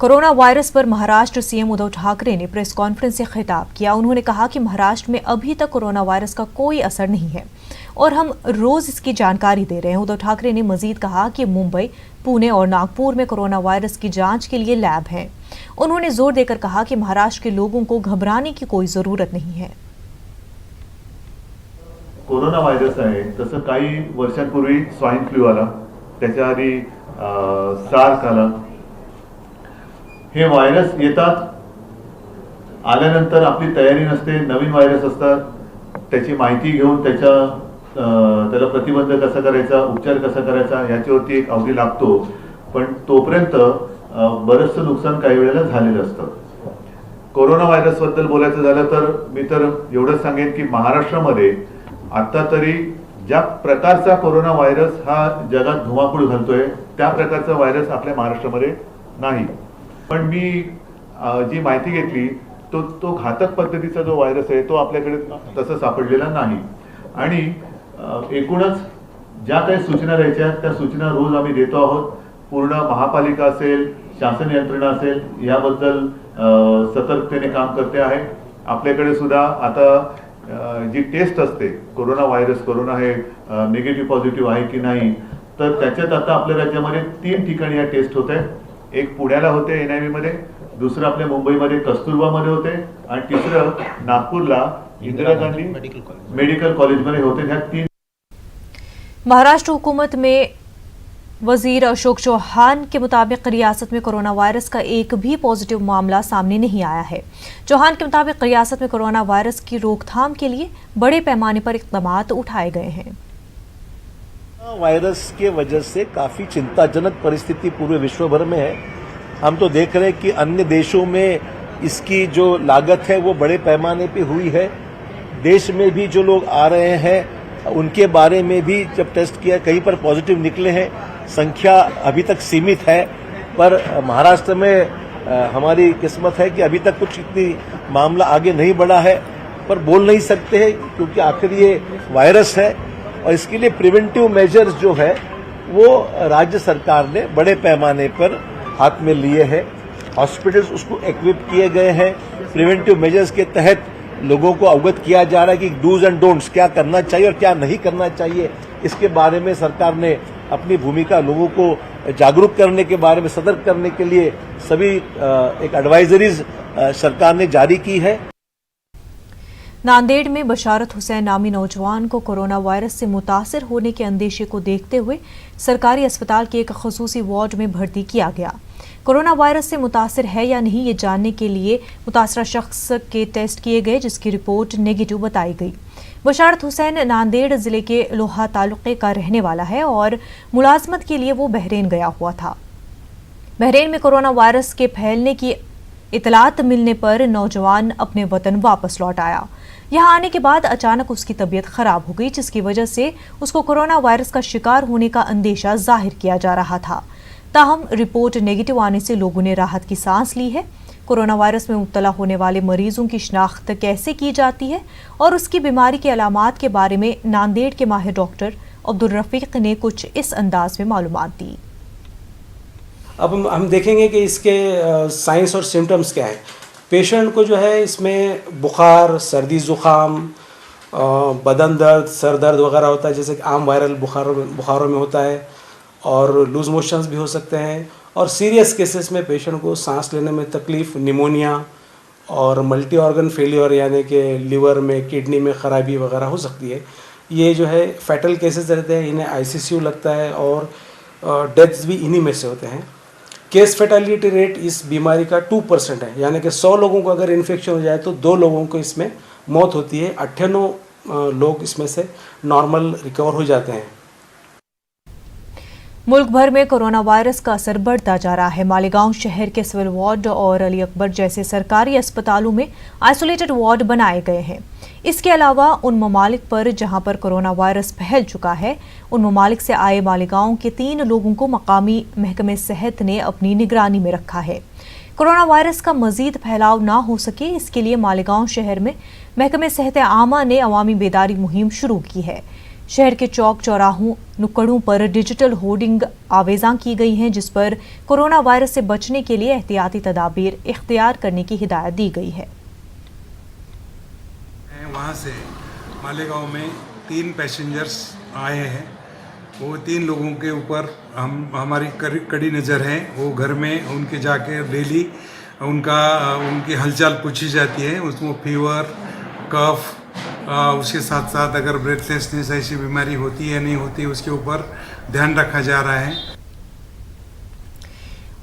Corona virus पर Maharashtra CM Uddhav Thackeray ने press conference से खिताब किया। उन्होंने कहा कि महाराष्ट्र में अभी तक कोरोना वायरस का कोई असर नहीं है और हम रोज इसकी जानकारी दे रहे हैं। उद्धव ठाकरे ने मजीद कहा कि मुंबई, पुणे और नागपुर में कोरोना वायरस की जांच के लिए लैब हैं। उन्होंने जोर देकर कहा कि महाराष्ट्र के लोगों को घबराने की कोई जरूरत नहीं है। कोरोना व्हायरस आहे तसं काही वर्षांपूर्वी स्वाइन फ्लू आला, त्याच्या आधी सार्स आला। हे व्हायरस येतात, आल्यानंतर आपली तयारी नसते, नवीन व्हायरस असतात, त्याची माहिती घेऊन त्याला प्रतिबंध कसा करायचा, उपचार कसा करायचा याच्यावरती एक अवधी लागतो। पण तोपर्यंत बरंचसं नुकसान काही वेळेला झालेलं असतं। कोरोना व्हायरस बद्दल बोलायचं झालं तर मी तर एवढंच सांगेन की महाराष्ट्रामध्ये आता तरी ज्या प्रकारचा कोरोना व्हायरस हा जगात धुमाकूळ घालतोय त्या प्रकारचा व्हायरस आपल्या महाराष्ट्रामध्ये नाही। पण मी जी माहिती घेतली तो घातक पद्धतीचा जो व्हायरस आहे तो आपल्याकडे तसं सापडलेला नाही। आणि एकूणच ज्या काही सूचना द्यायच्या त्या सूचना रोज आम्ही देतो आहोत। पूर्ण महापालिका असेल, शासन यंत्रणा असेल, याबद्दल सतर्कतेने काम करते आहे। आपल्याकडे सुद्धा आता जी टेस्ट असते कोरोना हे निगेटिव्ह पॉझिटिव्ह आहे की नाही, तर त्याच्यात आता आपल्या राज्यामध्ये 3 ठिकाणी या टेस्ट होत आहे। एक पुण्याला होते NIV मध्ये, दुसरं आपल्या मुंबईमध्ये कस्तुरबामध्ये होते आणि तिसरं नागपूरला इंदिरा गांधी मेडिकल कॉलेजमध्ये होते। ह्या 3 महाराष्ट्र हुकूमत में वजीर अशोक चौहान के मुताबिक रियासत में कोरोना वायरस का एक भी पॉजिटिव मामला सामने नहीं आया है। चौहान के मुताबिक रियासत में कोरोना वायरस की रोकथाम के लिए बड़े पैमाने पर इक़दामात उठाए गए हैं। वायरस के वजह से काफी चिंताजनक परिस्थिति पूरे विश्व भर में है। हम तो देख रहे हैं कि अन्य देशों में इसकी जो लागत है वो बड़े पैमाने पे हुई है। देश में भी जो लोग आ रहे हैं उनके बारे में भी जब टेस्ट किया कहीं पर पॉजिटिव निकले हैं। संख्या अभी तक सीमित है, पर महाराष्ट्र में हमारी किस्मत है कि अभी तक कुछ इतनी मामला आगे नहीं बढ़ा है, पर बोल नहीं सकते हैं क्योंकि आखिर ये वायरस है और इसके लिए प्रिवेंटिव मेजर्स जो है वो राज्य सरकार ने बड़े पैमाने पर हाथ में लिए हैं। हॉस्पिटल्स उसको इक्विप किए गए हैं। प्रिवेंटिव मेजर्स के तहत लोगों को अवगत किया जा रहा है कि डूज एंड डोंट्स क्या करना चाहिए और क्या नहीं करना चाहिए। इसके बारे में सरकार ने अपनी भूमिका लोगों को जागरूक करने के बारे में सतर्क करने के लिए सभी एक एडवाइजरीज सरकार ने जारी की है। नांदेड़ में बशारत हुसैन नामी नौजवान को कोरोना वायरस से मुतासिर होने के अंदेशे को देखते हुए सरकारी अस्पताल के एक खसूसी वार्ड में भर्ती किया गया। कोरोना वायरस से मुतासिर है या नहीं ये जानने के लिए मुतासरा शख्स के टेस्ट किए गए, जिसकी रिपोर्ट नेगेटिव बताई गई। बशारत हुसैन नांदेड़ जिले के लोहा तालुके का रहने वाला है और मुलाजमत के लिए वो बहरीन गया हुआ था। बहरीन में कोरोना वायरस के फैलने की इतलात मिलने पर नौजवान अपने वतन वापस लौट आया। यहाँ आने के बाद अचानक उसकी तबीयत खराब हो गई, जिसकी वजह से उसको कोरोना वायरस का शिकार होने का अंदेशा जाहिर किया जा रहा था। ताहम रिपोर्ट नेगेटिव आने से लोगों ने राहत की सांस ली है। कोरोना वायरस में मुब्तला होने वाले मरीजों की शिनाख्त कैसे की जाती है और उसकी बीमारी के अलामात के बारे में नांदेड़ के माहिर डॉक्टर अब्दुल रफीक ने कुछ इस अंदाज में मालूमात दी। अब हम देखेंगे कि इसके साइंस और सिम्टम्स क्या है। पेशेंट को जो है इसमें बुखार, सर्दी, ज़ुकाम, बदन दर्द, सर दर्द वगैरह होता है, जैसे कि आम वायरल बुखारों में होता है, और लूज मोशंस भी हो सकते हैं। और सीरियस केसेस में पेशेंट को सांस लेने में तकलीफ़, निमोनिया और मल्टी ऑर्गन फेलियर यानी कि लीवर में, किडनी में ख़राबी वगैरह हो सकती है। ये जो है फैटल केसेस रहते हैं, इन्हें ICCU लगता है और डेथ्स भी इन्हीं में से होते हैं। केस फैटेलिटी रेट इस बीमारी का 2% है, यानी कि 100 लोगों को अगर इन्फेक्शन हो जाए तो 2 लोगों को इसमें मौत होती है। 98 लोग इसमें से नॉर्मल रिकवर हो जाते हैं। मुल्क भर में कोरोना वायरस का असर बढ़ता जा रहा है। मालेगांव शहर के सिविल वार्ड और अली अकबर जैसे सरकारी अस्पतालों में आइसोलेटेड वार्ड बनाए गए हैं। इसके अलावा उन ममालिक पर जहां पर कोरोना वायरस फैल चुका है, उन ममालिक से आए मालेगांव के 3 लोगों को मकामी महकमे सेहत ने अपनी निगरानी में रखा है। कोरोना वायरस का मजीद फैलाव ना हो सके, इसके लिए मालेगांव शहर में महकमे सेहत आमा ने अवामी बेदारी मुहिम शुरू की है। शहर के चौक चौराहों नुक्कड़ों पर डिजिटल होर्डिंग आवेज़ां की गई हैं, जिस पर कोरोना वायरस से बचने के लिए एहतियाती तदाबीर इख्तियार करने की हिदायत दी गई है। वहाँ से मालेगांव में 3 पैसेंजर्स आए हैं। वो 3 लोगों के ऊपर हमारी कड़ी नज़र है। वो घर में उनके जाके डेली उनकी हलचल पूछी जाती है। उसमें फीवर, कफ, उसके साथ साथ अगर ब्रेथलेसनेस ऐसी बीमारी होती है नहीं होती, उसके ऊपर ध्यान रखा जा रहा है।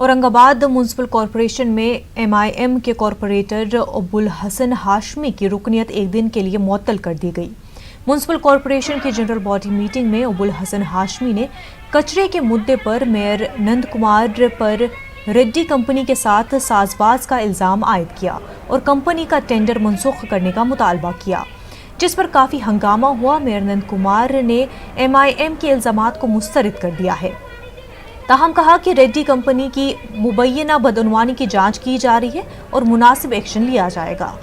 औरंगाबाद म्युनिसिपल कॉरपोरेशन में MIM के कॉरपोरेटर अब्बुल हसन हाशमी की रुकनियत एक दिन के लिए मुअत्तल कर दी गई। म्युनिसिपल कॉरपोरेशन की जनरल बॉडी मीटिंग में अब्बुल हसन हाशमी ने कचरे के मुद्दे पर मेयर नंद कुमार पर रेड्डी कंपनी के साथ साजबाज का इल्ज़ाम आयद किया और कंपनी का टेंडर मनसूख करने का मुतालबा किया, जिस पर काफ़ी हंगामा हुआ। मेयर नंद कुमार ने MIM के इल्ज़ामात को मुस्तरद कर दिया है। ताहम कहा कि रेड्डी कंपनी की मुबैना बदअनवानी की जांच की जा रही है और मुनासिब एक्शन लिया जाएगा।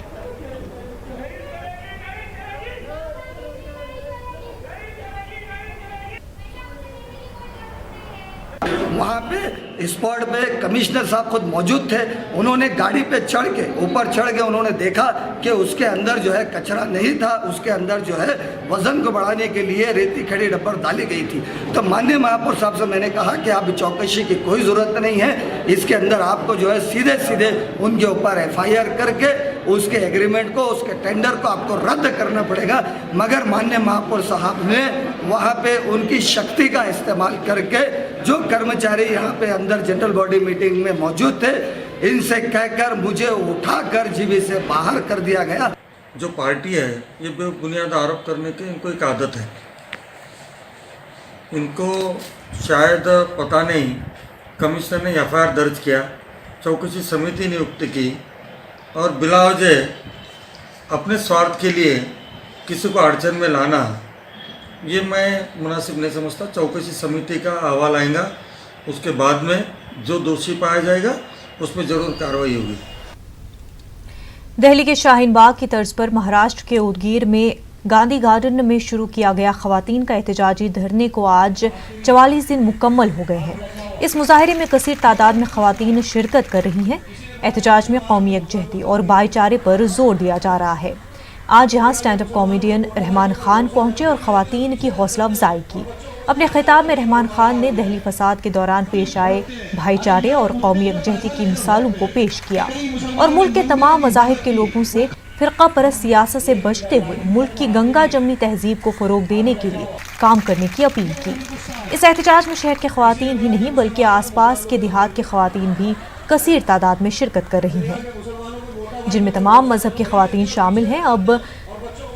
वहाँ पे स्पॉट पे कमिश्नर साहब खुद मौजूद थे। उन्होंने गाड़ी पे चढ़ के ऊपर चढ़ के उन्होंने देखा कि उसके अंदर जो है कचरा नहीं था, उसके अंदर जो है वजन को बढ़ाने के लिए रेती खड़ी रबर डाली गई थी। तो माननीय महापौर साहब से मैंने कहा कि आप चौकसी की कोई ज़रूरत नहीं है, इसके अंदर आपको जो है सीधे सीधे उनके ऊपर FIR करके उसके एग्रीमेंट को, उसके टेंडर को आपको रद्द करना पड़ेगा। मगर माननीय महापौर साहब ने वहाँ पे उनकी शक्ति का इस्तेमाल करके जो कर्मचारी यहाँ पे अंदर जनरल बॉडी मीटिंग में मौजूद थे, इनसे कहकर मुझे उठाकर जीवी से बाहर कर दिया गया। जो पार्टी है ये बेबुनियाद आरोप करने की इनको एक आदत है। इनको शायद पता नहीं, कमिश्नर ने FIR दर्ज किया, चौकसी समिति नियुक्त की और बिलावजह अपने स्वार्थ के लिए किसी को अड़चन में लाना, ये मैं मुनासिब नहीं समझता। चौकसी समिति का अहवाल आएगा, उसके बाद में जो दोषी पाया जाएगा उस पर जरूर कार्रवाई होगी। दिल्ली के शाहीन बाग की तर्ज पर महाराष्ट्र के उदगीर में गांधी गार्डन में शुरू किया गया खवातीन का एहतजाजी धरने को आज 44 दिन मुकम्मल हो गए हैं। इस मुजाहरे में कसीर तादाद में खवातीन शिरकत कर रही हैं। एहतजाज में कौमी यकजहती और भाईचारे पर जोर दिया जा रहा है। आज यहाँ stand up comedian Rahman Khan पहुंचे और खवातीन की हौसला अफजाई की। अपने खिताब में रहमान खान ने दिल्ली फसाद के दौरान पेश आए भाईचारे और कौमी यकजहती की मिसालों को पेश किया और मुल्क के तमाम मज़ाहिब के लोगों से फ़िरका परस्त सियासत से बचते हुए मुल्क की गंगा जमनी तहजीब को फ़रोग देने के लिए काम करने की अपील की। इस एहतजाज में शहर के खवातीन ही नहीं बल्कि आसपास के देहात के खवातीन भी कसीर तादाद में शिरकत कर रही हैं, जिनमें तमाम मजहब की खवातीन शामिल हैं। अब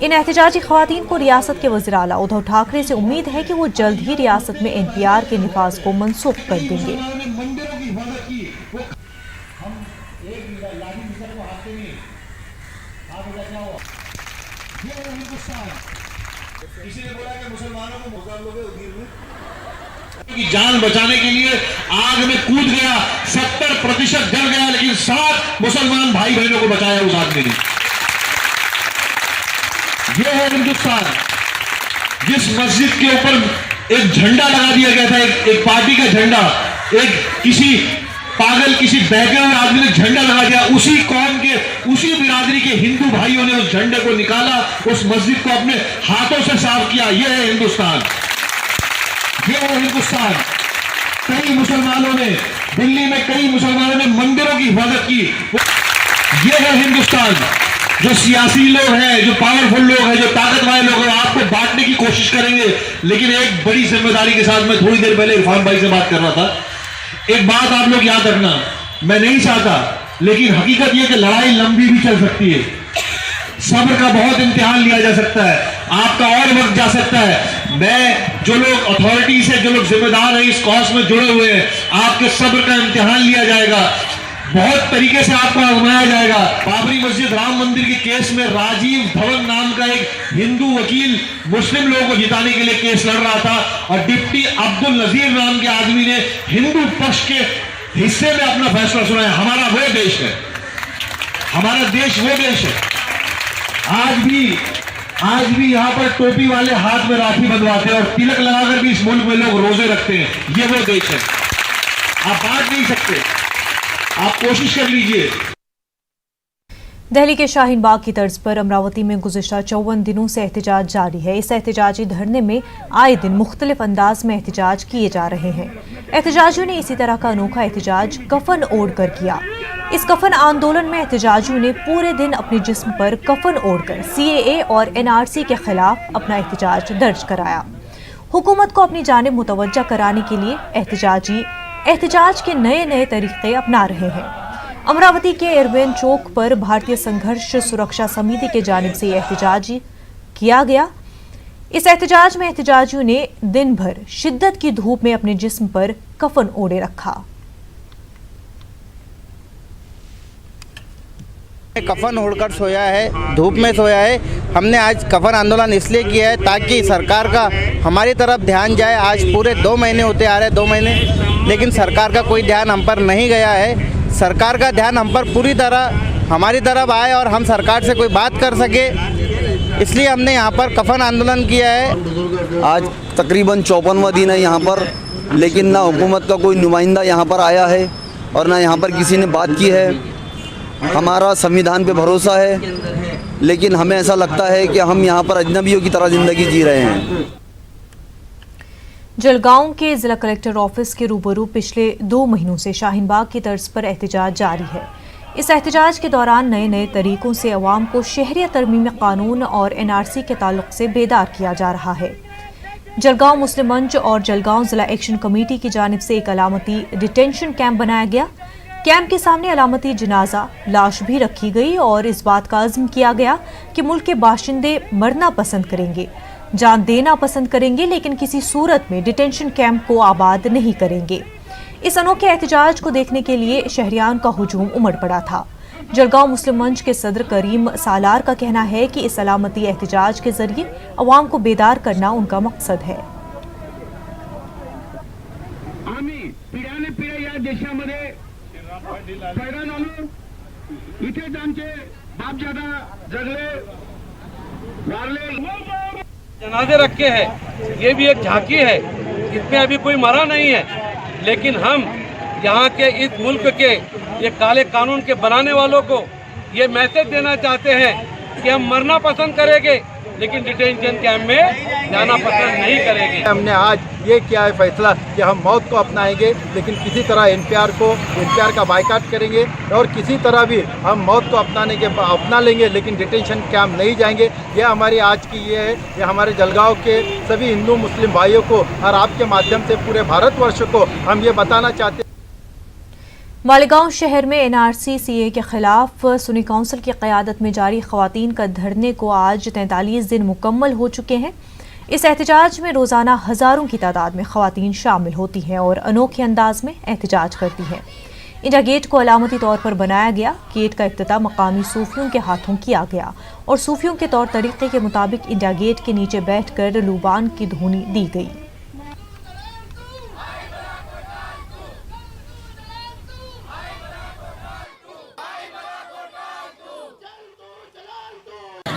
इन एहतजाजी खवातीन को रियासत के वज़ीर आला उद्धव ठाकरे से उम्मीद है कि वो जल्द ही रियासत में NPR के निफाज को मनसूख कर देंगे। की जान बचाने के लिए आग में कूद गया, 70% जल गया, लेकिन 7 मुसलमान भाई बहनों को बचाया उस आदमी ने। यह है हिंदुस्तान। जिस मस्जिद के ऊपर एक झंडा लगा दिया गया था, एक पार्टी का झंडा, एक किसी पागल, किसी बहके हुए आदमी ने झंडा लगा दिया, उसी कौम के, उसी बिरादरी के हिंदू भाइयों ने उस झंडे को निकाला, उस मस्जिद को अपने हाथों से साफ किया। यह है हिंदुस्तान, यह है हिंदुस्तान। कई मुसलमानों ने, दिल्ली में कई मुसलमानों ने मंदिरों की हिफाजत की। यह है हिंदुस्तान। जो सियासी लोग हैं, जो पावरफुल लोग हैं, जो ताकत वाले लोग हैं, आपको बांटने की कोशिश करेंगे, लेकिन एक बड़ी जिम्मेदारी के साथ मैं थोड़ी देर पहले इरफान भाई से बात कर रहा था। एक बात आप लोग याद रखना, मैं नहीं चाहता, लेकिन हकीकत यह कि लड़ाई लंबी भी चल सकती है। सब्र का बहुत इम्तिहान लिया जा सकता है, आपका और वक्त जा सकता है। मैं, जो लोग अथॉरिटी से, जो लोग जिम्मेदार हैं, इस कॉज में जुड़े हुए हैं, आपके सब्र का इम्तिहान लिया जाएगा, बहुत तरीके से आपको आजमाया जाएगा। बाबरी मस्जिद, राम मंदिर के केस में राजीव धवन नाम का एक हिंदू वकील मुस्लिम लोगों को जिताने के लिए केस लड़ रहा था और डिप्टी अब्दुल नजीर नाम के आदमी ने हिंदू पक्ष के हिस्से में अपना फैसला सुनाया। हमारा वो देश है, हमारा देश वो देश है। आज भी आज भी यहाँ पर टोपी वाले हाथ में राखी बंधवाते हैं और तिलक लगाकर भी इस मुल्क में लोग रोजे रखते हैं। ये वो देश है, आप बांट नहीं सकते, आप कोशिश कर लीजिए। दिल्ली के शाहीन बाग की तर्ज पर अमरावती में गुज़िश्ता 54 दिनों से एहतजाज जारी है। इस एहतजाजी धरने में आए दिन मुख्तलिफ अंदाज में एहतजाज किए जा रहे हैं। एहतजाजियों ने इसी तरह का अनोखा एहतजाज कफन ओढ़कर किया। इस कफन आंदोलन में एहतजाजियों ने पूरे दिन अपने जिस्म पर कफन ओढ़कर CAA और NRC के खिलाफ अपना एहतजाज दर्ज कराया। हुकूमत को अपनी जानिब मुतवज्जा कराने के लिए एहतजाज के नए नए तरीके अपना रहे हैं। अमरावती के एयरवेन चौक पर भारतीय संघर्ष सुरक्षा समिति के जानिब से एहतजाज किया गया। इस एहतजाज में एहतजाजियों ने दिन भर शिद्दत की धूप में अपने जिस्म पर कफन ओढ़े रखा। कफन ओढ़कर सोया है, धूप में सोया है। हमने आज कफन आंदोलन इसलिए किया है ताकि सरकार का हमारी तरफ ध्यान जाए। आज पूरे 2 महीने होते आ रहे हैं, 2 महीने, लेकिन सरकार का कोई ध्यान हम पर नहीं गया है। सरकार का ध्यान हम पर पूरी तरह हमारी तरफ आए और हम सरकार से कोई बात कर सके, इसलिए हमने यहाँ पर कफन आंदोलन किया है। आज तकरीबन 54वां दिन है यहाँ पर, लेकिन ना हुकूमत का कोई नुमाइंदा यहाँ पर आया है और ना यहाँ पर किसी ने बात की है। हमारा संविधान पे भरोसा है, लेकिन हमें ऐसा लगता है कि हम यहाँ पर अजनबियों की तरह ज़िंदगी जी रहे हैं। जलगांव के जिला कलेक्टर ऑफिस के रूबरू पिछले 2 महीनों से शाहीन बाग की तर्ज पर एहतजाज जारी है। इस एहतजाज के दौरान नए नए तरीकों से अवाम को शहरिया तरमीम कानून और NRC के ताल्लुक से बेदार किया जा रहा है। जलगांव मुस्लिम मंच और जलगांव जिला एक्शन कमेटी की जानिब से एक अलामती डिटेंशन कैंप बनाया गया। कैंप के सामने अलामती जनाजा लाश भी रखी गई और इस बात का अज़्म किया गया कि मुल्क के बाशिंदे मरना पसंद करेंगे, जान देना पसंद करेंगे, लेकिन किसी सूरत में डिटेंशन कैंप को आबाद नहीं करेंगे। इस अनोखे एहतजाज को देखने के लिए शहरियान का हुजूम उमड़ पड़ा था। जलगांव मुस्लिम मंच के सदर करीम सालार का कहना है कि इस अलामती एहतजाज के जरिए अवाम को बेदार करना उनका मकसद है। जनाजे रखे हैं, ये भी एक झांकी है, इसमें अभी कोई मरा नहीं है, लेकिन हम यहाँ के इस मुल्क के ये काले कानून के बनाने वालों को ये मैसेज देना चाहते हैं कि हम मरना पसंद करेंगे, लेकिन डिटेंशन कैंप में जाना पसंद नहीं करेंगे। हमने आज ये किया है फैसला कि हम मौत को अपनाएंगे, लेकिन किसी तरह एनपीआर का बायकॉट करेंगे और किसी तरह भी हम मौत को अपना लेंगे, लेकिन डिटेंशन कैंप नहीं जाएंगे। ये हमारी आज की ये है, ये हमारे जलगांव के सभी हिंदू मुस्लिम भाइयों को और आपके माध्यम से पूरे भारतवर्ष को हम ये बताना चाहते हैं। मालेगांव शहर में NRC CAA के खिलाफ सुन्नी काउंसिल की क़यादत में जारी ख़वातीन का धरने को आज 43 दिन मुकम्मल हो चुके हैं। इस एहतजाज में रोज़ाना हज़ारों की तादाद में ख़वातीन शामिल होती हैं और अनोखे अंदाज में एहतजाज करती हैं। इंडिया गेट को अलामती तौर पर बनाया गया। गेट का इफ्तिताह मकामी सूफियों के हाथों किया गया और सूफियों के तौर तरीक़े के मुताबिक इंडिया गेट के नीचे बैठकर लुबान की धुनी दी गई।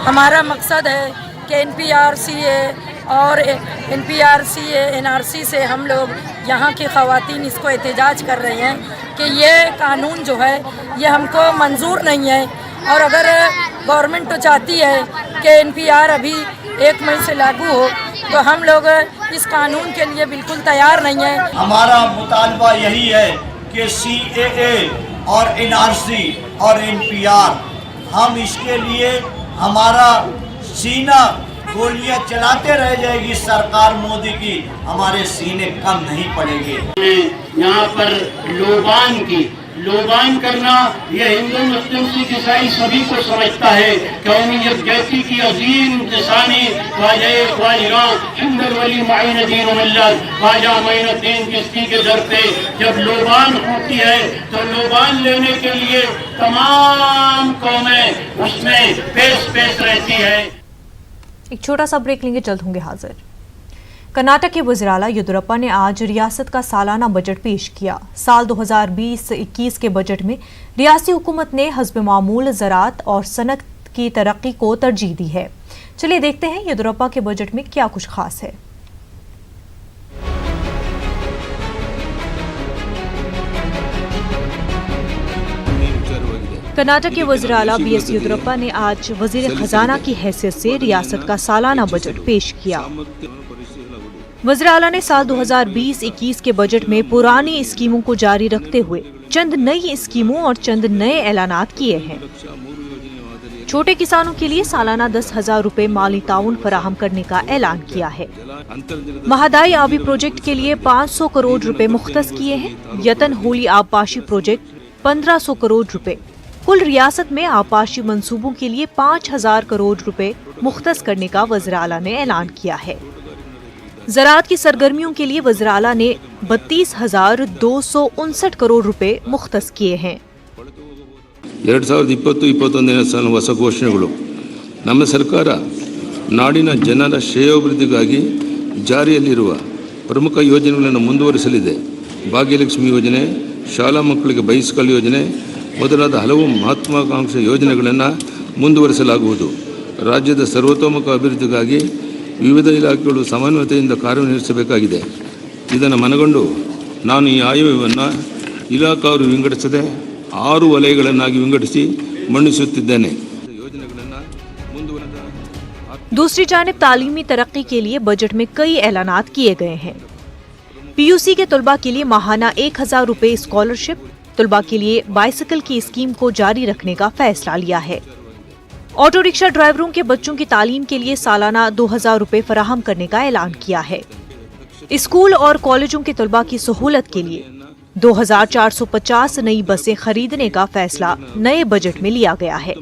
हमारा मकसद है कि NPR CAA और NPR CAA NRC से हम लोग यहाँ की ख़वातीन इसको एहतजाज कर रहे हैं कि ये कानून जो है ये हमको मंजूर नहीं है, और अगर गवर्नमेंट तो चाहती है कि NPR अभी 1 मई से लागू हो, तो हम लोग इस कानून के लिए बिल्कुल तैयार नहीं है। हमारा मुतालबा यही है कि CAA और NRC और NPR, हम इसके लिए हमारा सीना गोलियां चलाते रह जाएगी सरकार मोदी की, हमारे सीने कम नहीं पड़ेंगे। यहाँ पर लोबान करना ये हिंदू मुस्लिम सिख ईसाई सभी को समझता है। कौमियत जैसी की अजीम इंसानी ख्वाजा हिंदुल वली माइनुद्दीन मिल्लत ख्वाजा मोइनुद्दीन चिश्ती के दर पे जब लोबान होती है तो लोबान लेने के लिए तमाम कौमें उसमें पेश रहती है। एक छोटा सा ब्रेक लेंगे, जल्द होंगे हाजिर। कर्नाटक के वज़ीर आला येदियुरप्पा ने आज रियासत का सालाना बजट पेश किया। साल 2020-21 के बजट में रियासती हुकूमत ने हस्ब मामूल ज़राअत और सनअत की तरक्की को तरजीह दी है। चलिए देखते हैं येदियुरप्पा के बजट में क्या कुछ खास है। कर्नाटक के वज़ीर आला BS येदियुरप्पा ने आज वज़ीर खजाना की हैसियत से रियासत का सालाना बजट पेश किया। वज़ीर आला ने साल 2020-21 के बजट में पुरानी स्कीमों को जारी रखते हुए चंद नई स्कीमों और चंद नए ऐलानात किए हैं। छोटे किसानों के लिए सालाना 10,000 रुपए माली ताउन फराहम करने का ऐलान किया है। महादाई आबी प्रोजेक्ट के लिए 500 करोड़ रुपए मुख्तस किए हैं। यतन होली आबपाशी प्रोजेक्ट 1500 करोड़ रुपए। कुल रियासत में आबपाशी मंसूबों के लिए 5,000 करोड़ रुपए मुख्तस करने का वज़ीर आला ने ऐलान किया है। ज़राअत की सरगर्मियों के लिए वज़ीर आला ने 32,259 करोड़ रुपए मुख्तस किए हैं। 2020-21 ಸಾಲಿನ ಹೊಸ ಘೋಷಣೆಗಳು ನಮ್ಮ ಸರ್ಕಾರ ನಾಡಿನ ಜನರ ಶ್ರೇಯೋಭಿವೃದ್ಧಿಗಾಗಿ ಜಾರಿಯಲ್ಲಿರುವ ಪ್ರಮುಖ ಯೋಜನೆಗಳನ್ನು ಮುಂದುವರಿಸಲಿದೆ. ಭಾಗ್ಯಲಕ್ಷ್ಮಿ ಯೋಜನೆ, ಶಾಲಾ ಮಕ್ಕಳಿಗೆ ಬೈಸಿಕಲ್ ಯೋಜನೆ ಮೊದಲಾದ ಹಲವು ಮಹತ್ವಾಕಾಂಕ್ಷೆ ಯೋಜನೆಗಳನ್ನು ಮುಂದುವರಿಸಲಾಗುವುದು. ರಾಜ್ಯದ ಸರ್ವತೋಮುಖ ಅಭಿವೃದ್ಧಿಗಾಗಿ ವಿವಿಧ ಇಲಾಖೆಗಳು ಸಮನ್ವಯತೆಯಿಂದ ಕಾರ್ಯನಿರ್ವಹಿಸಬೇಕಾಗಿದೆ. ಇದನ್ನು ಮನಗಂಡು ನಾನು ಈ ಆಯವ್ಯಯವನ್ನು ಇಲಾಖಾವರು ವಿಂಗಡಿಸದೆ 6 ವಲಯಗಳನ್ನಾಗಿ ವಿಂಗಡಿಸಿ ಮಂಡಿಸುತ್ತಿದ್ದೇನೆ. दूसरी जानिब तालीमी तरक्की के लिए बजट में कई ऐलानात किए गए हैं। PUC के तलबा के लिए माहाना 1,000 रुपए स्कॉलरशिप, तलबा के लिए बाइसिकल की स्कीम को जारी रखने का फैसला लिया है। ऑटो रिक्शा ड्राइवरों के बच्चों की तालीम के लिए सालाना 2,000 रुपए फराहम करने का ऐलान किया है। स्कूल और कॉलेजों के तलबा की सहूलत के लिए 2,450 नई बसें खरीदने का फैसला नए बजट में लिया गया है।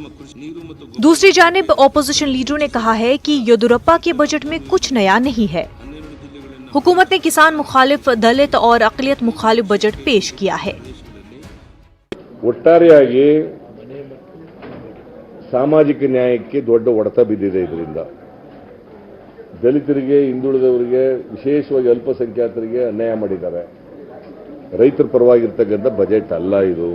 दूसरी जानिब ऑपोजिशन लीडरों ने कहा है कि येदियुरप्पा के बजट में कुछ नया नहीं है। हुकूमत ने किसान मुखालिफ, दलित और अक़लियत मुखालिफ बजट पेश किया है। ಒಟ್ಟಾರೆಯಾಗಿ ಸಾಮಾಜಿಕ ನ್ಯಾಯಕ್ಕೆ ದೊಡ್ಡ ಹೊಡೆತ ಬಿದ್ದಿದೆ. ಇದರಿಂದ ದಲಿತರಿಗೆ, ಹಿಂದುಳಿದವರಿಗೆ, ವಿಶೇಷವಾಗಿ ಅಲ್ಪಸಂಖ್ಯಾತರಿಗೆ ಅನ್ಯಾಯ ಮಾಡಿದ್ದಾರೆ. ರೈತರ ಪರವಾಗಿರ್ತಕ್ಕಂಥ ಬಜೆಟ್ ಅಲ್ಲ ಇದು.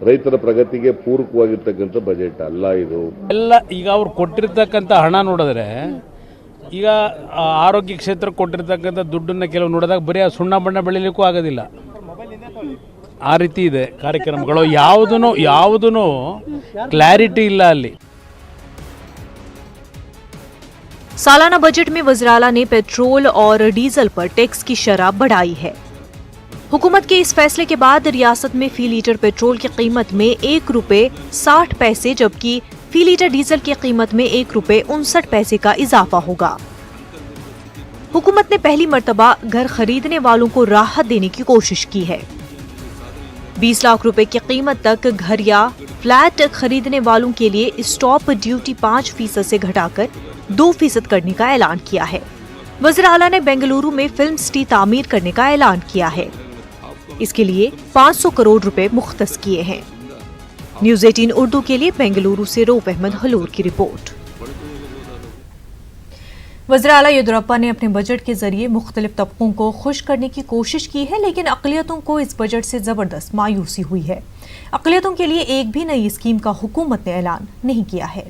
ರೈತರ ಪ್ರಗತಿಗೆ ಪೂರಕವಾಗಿರ್ತಕ್ಕಂಥ ಬಜೆಟ್ ಅಲ್ಲ ಇದು. ಎಲ್ಲ ಈಗ ಅವ್ರು ಕೊಟ್ಟಿರ್ತಕ್ಕಂಥ ಹಣ ನೋಡಿದ್ರೆ, ಈಗ ಆರೋಗ್ಯ ಕ್ಷೇತ್ರಕ್ಕೆ ಕೊಟ್ಟಿರ್ತಕ್ಕಂಥ ದುಡ್ಡನ್ನು ಕೆಲವು ನೋಡಿದಾಗ ಬರೀ ಸುಣ್ಣ ಬಣ್ಣ ಬೆಳಿಲಿಕ್ಕೂ ಆಗೋದಿಲ್ಲ. ಆ ರೀತಿ ಇದೆ ಕಾರ್ಯಕ್ರಮಗಳು. ಯಾವುದೂ ಕ್ಲಾರಿಟಿ ಇಲ್ಲ ಅಲ್ಲಿ. सालाना बजट में वज़ीर आला ने पेट्रोल और डीजल पर टैक्स की शरह बढ़ाई है। हुकूमत के इस फैसले के बाद रियासत में फी लीटर पेट्रोल की कीमत में 1 रुपए 60 पैसे जबकि फी लीटर डीजल की कीमत में 1 रुपए 59 पैसे का इजाफा होगा। हुकूमत ने पहली मर्तबा घर खरीदने वालों को राहत देने की कोशिश की है। 20 लाख रुपए की कीमत तक घर या फ्लैट खरीदने वालों के लिए स्टॉप ड्यूटी 5% से घटाकर 2% करने का ऐलान किया है। वज़ीर आला ने बेंगलुरु में फिल्म सिटी तामीर करने का ऐलान किया है। इसके लिए 500 करोड़ रुपए मुख्तस किए हैं। न्यूज़ 18 उर्दू के लिए बेंगलुरु से रऊफ अहमद हलूर की रिपोर्ट। वज़ीर आला येदियुरप्पा ने अपने बजट के जरिए मुख्तलिफ तबकों को खुश करने की कोशिश की है, लेकिन अक़लियतों को इस बजट से जबरदस्त मायूसी हुई है। अक़लियतों के लिए एक भी नई स्कीम का हुकूमत ने ऐलान नहीं किया है।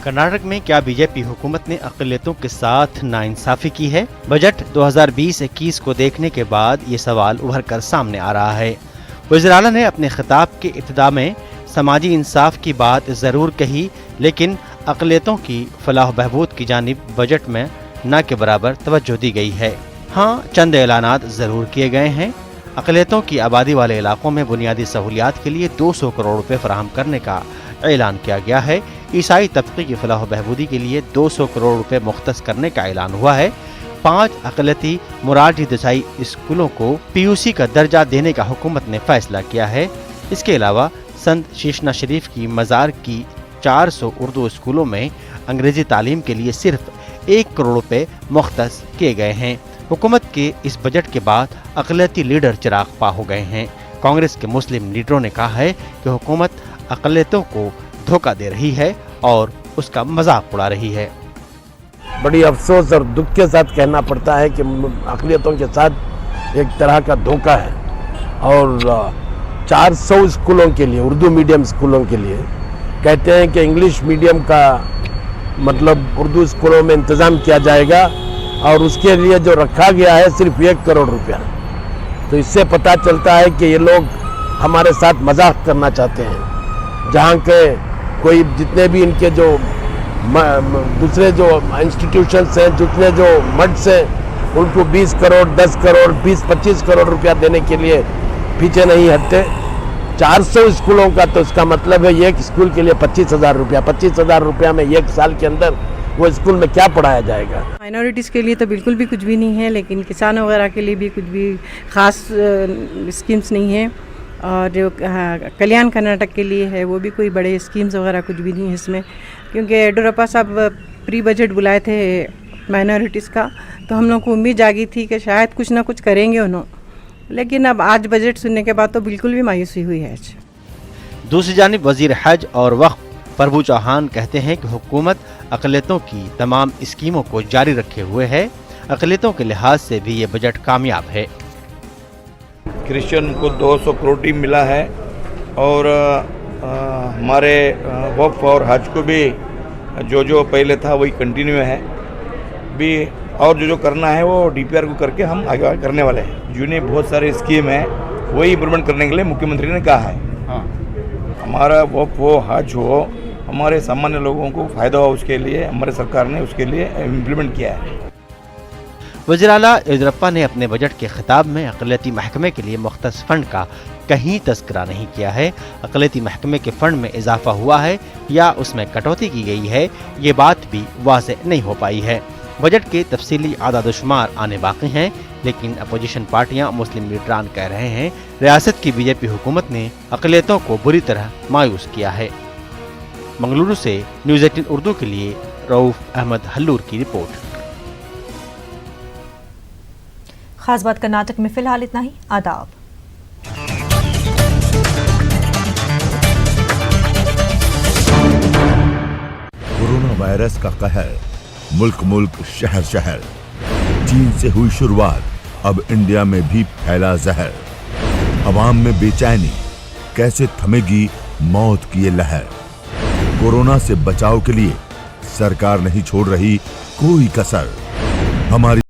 कर्नाटक में क्या बीजेपी हुकूमत ने अक़लियतों के साथ नाइंसाफी की है? बजट 2020-21 को देखने के बाद ये सवाल उभर कर सामने आ रहा है। वज़ीर आला ने अपने खिताब के इब्तिदा में समाजी इंसाफ की बात ज़रूर कही, लेकिन अक़लियतों की फलाह बहबूद की जानिब बजट में न के बराबर तवज्जो दी गई है। हाँ, चंद ऐलानात ज़रूर किए गए हैं। अक़लियतों की आबादी वाले इलाकों में बुनियादी सहूलियात के लिए 200 करोड़ रुपए फराहम करने का ऐलान किया गया है। ईसाई तबके की फलाह बहबूदी के लिए 200 करोड़ रुपए मुख्तस करने का ऐलान हुआ है। 5 अक़लियती मुरारजी देसाई स्कूलों को PUC का दर्जा देने का हुकूमत ने फैसला किया है। इसके अलावा संत शीशना शरीफ की मज़ार की 400 उर्दू स्कूलों में अंग्रेजी तालीम के लिए सिर्फ 1 करोड़ रुपए मुख्तस किए गए हैं। हुकूमत के इस बजट के बाद अक़लियती लीडर चिराग पा हो गए हैं। कांग्रेस के मुस्लिम लीडरों ने कहा है कि हुकूमत अक़लियतों को धोखा दे रही है और उसका मजाक उड़ा रही है। बड़ी अफसोस और दुख के साथ कहना पड़ता है कि अक़लियतों के साथ एक तरह का धोखा है और 400 स्कूलों के लिए, उर्दू मीडियम स्कूलों के लिए कहते हैं कि इंग्लिश मीडियम का मतलब उर्दू स्कूलों में इंतज़ाम किया जाएगा और उसके लिए जो रखा गया है सिर्फ 1 करोड़ रुपया। तो इससे पता चलता है कि ये लोग हमारे साथ मजाक करना चाहते हैं। जहाँ के कोई जितने भी इनके जो दूसरे जो इंस्टीट्यूशंस हैं, जितने जो मड्स हैं, उनको 20 करोड़ 10 करोड़ 20-25 करोड़ रुपया देने के लिए पीछे नहीं हटते। 400 स्कूलों का तो इसका मतलब है एक स्कूल के लिए 25,000 रुपया। 25,000 रुपया में एक साल के अंदर वो स्कूल में क्या पढ़ाया जाएगा। माइनॉरिटीज़ के लिए तो बिल्कुल भी कुछ भी नहीं है, लेकिन किसानों वगैरह के लिए भी कुछ भी ख़ास स्कीम्स नहीं है। और जो कल्याण कर्नाटक के लिए है वो भी कोई बड़े स्कीम्स वगैरह कुछ भी नहीं है इसमें, क्योंकि येडियुरप्पा साहब प्री बजट बुलाए थे माइनॉरिटीज़ का, तो हम लोग को उम्मीद जागी थी कि शायद कुछ ना कुछ करेंगे उन्होंने, लेकिन अब आज बजट सुनने के बाद तो बिल्कुल भी मायूसी हुई है। दूसरी जानिब वजीर हज और वक्फ प्रभु चौहान कहते हैं कि हुकूमत अक़लियतों की तमाम स्कीमों को जारी रखे हुए है। अक़लियतों के लिहाज से भी ये बजट कामयाब है। क्रिश्चियन को 200 करोड़ मिला है और हमारे वक्फ और हज को भी जो पहले था वही कंटिन्यू है भी, और जो करना है वो DPR को करके हम आगे करने वाले हैं। जिन्हें बहुत सारे स्कीम है वही इम्प्लीमेंट करने के लिए मुख्यमंत्री ने कहा है। हमारा वक्फ हो हज हो, हमारे सामान्य लोगों को फ़ायदा हो, उसके लिए हमारे सरकार ने उसके लिए इम्प्लीमेंट किया है। वज़ीर आला येडियुरप्पा ने अपने बजट के खिताब में अक़लियती महकमे के लिए मुख्तस फंड का कहीं तस्करा नहीं किया है। अक़लियती महकमे के फंड में इजाफा हुआ है या उसमें कटौती की गई है, ये बात भी वाज़ेह नहीं हो पाई है। बजट के तफसीली आदाद-ओ-शुमार आने बाकी हैं, लेकिन अपोजिशन पार्टियां, मुस्लिम लीडरान कह रहे हैं रियासत की बीजेपी हुकूमत ने अक़लियतों को बुरी तरह मायूस किया है। मंगलुरु से न्यूज़ 18 उर्दू के लिए रऊफ अहमद हल्लूर की रिपोर्ट। खास बात कर्नाटक में फिलहाल इतना ही। आदाब। कोरोना वायरस का कहर, मुल्क मुल्क शहर शहर। चीन से हुई शुरुआत, अब इंडिया में भी फैला जहर। अवाम में बेचैनी, कैसे थमेगी मौत की ये लहर। कोरोना से बचाव के लिए सरकार नहीं छोड़ रही कोई कसर। हमारी